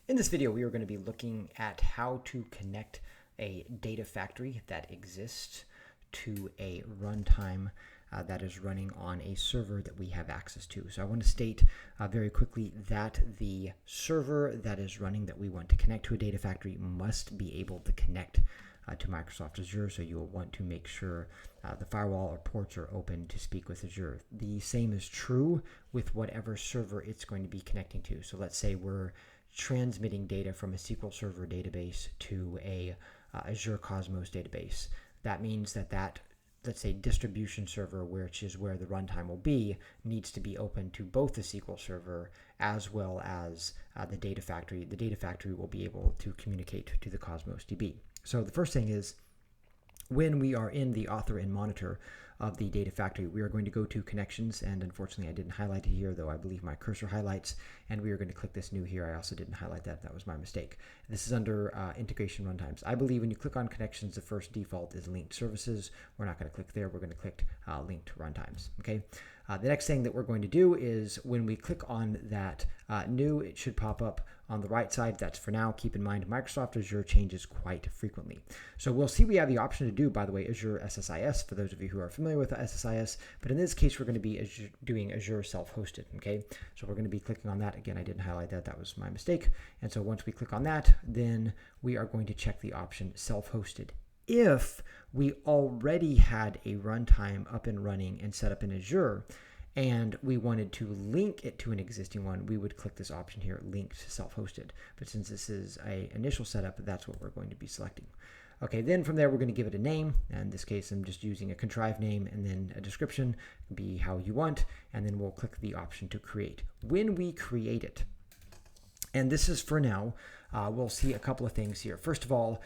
In this video, we are going to be looking at how to connect a data factory that exists to a runtime that is running on a server that we have access to. So I want to state very quickly that the server that is running that we want to connect to a data factory must be able to connect to Microsoft Azure, so you'll want to make sure the firewall or ports are open to speak with Azure. The same is true with whatever server it's going to be connecting to. So let's say we're transmitting data from a SQL Server database to a Azure Cosmos database. That means that let's say distribution server, which is where the runtime will be, needs to be open to both the SQL Server as well as the data factory. The data factory will be able to communicate to the Cosmos DB. So the first thing is, when we are in the author and monitor of the data factory, we are going to go to connections, and unfortunately I didn't highlight it here, though I believe my cursor highlights, and we are going to click this new here. I also didn't highlight that. That was my mistake. This is under integration runtimes. I believe when you click on connections, the first default is linked services. We're not going to click there. We're going to click linked runtimes. Okay. The next thing that we're going to do is when we click on that new, it should pop up on the right side. That's for now. Keep in mind, Microsoft Azure changes quite frequently. So we'll see we have the option to do, by the way, Azure SSIS, for those of you who are familiar with SSIS. But in this case, we're going to be doing Azure self-hosted. Okay. So we're going to be clicking on that. Again, I didn't highlight that. That was my mistake. And so once we click on that, then we are going to check the option self-hosted. If we already had a runtime up and running and set up in Azure, and we wanted to link it to an existing one, we would click this option here, link to self-hosted. But since this is an initial setup, that's what we're going to be selecting. Okay, then from there, we're going to give it a name. In this case, I'm just using a contrived name and then a description, be how you want, and then we'll click the option to create. When we create it, and this is for now, we'll see a couple of things here. First of all,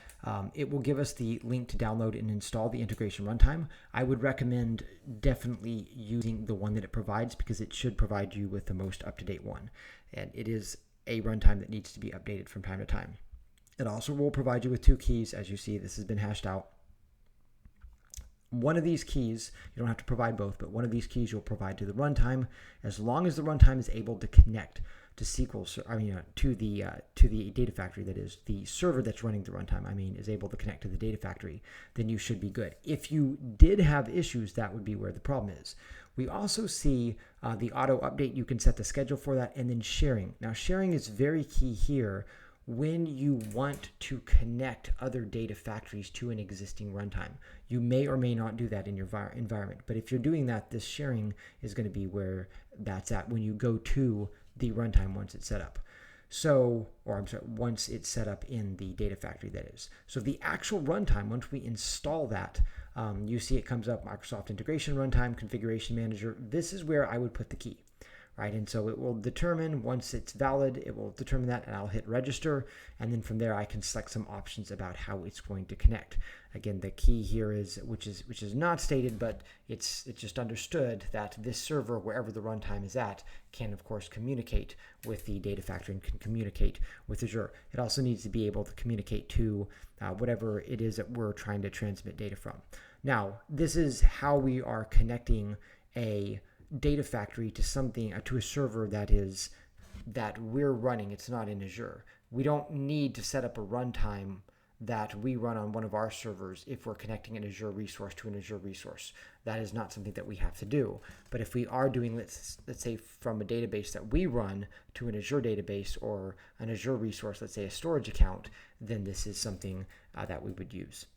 it will give us the link to download and install the integration runtime. I would recommend definitely using the one that it provides because it should provide you with the most up-to-date one. And it is a runtime that needs to be updated from time to time. It also will provide you with two keys. As you see, this has been hashed out. One of these keys, you don't have to provide both, but one of these keys you'll provide to the runtime as long as the runtime is able to connect to to the data factory, that is the server that's running the runtime, is able to connect to the data factory, then you should be good. If you did have issues, that would be where the problem is. We also see the auto update. You can set the schedule for that, and then sharing. Now, sharing is very key here when you want to connect other data factories to an existing runtime. You may or may not do that in your environment, but if you're doing that, this sharing is going to be where that's at when you go to the runtime once it's set up. Once it's set up in the data factory, that is. So the actual runtime, once we install that, you see it comes up, Microsoft Integration Runtime, Configuration Manager. This is where I would put the key. Right, and so it will determine, once it's valid, it will determine that, and I'll hit register, and then from there I can select some options about how it's going to connect. Again, the key here is, which is not stated, but it's just understood that this server, wherever the runtime is at, can of course communicate with the data factory and can communicate with Azure. It also needs to be able to communicate to whatever it is that we're trying to transmit data from. Now, this is how we are connecting a data factory to something, to a server that we're running. It's not in Azure. We don't need to set up a runtime that we run on one of our servers if we're connecting an Azure resource to an Azure resource. That is not something that we have to do. But if we are doing, let's say, from a database that we run to an Azure database or an Azure resource, let's say a storage account, then this is something that we would use.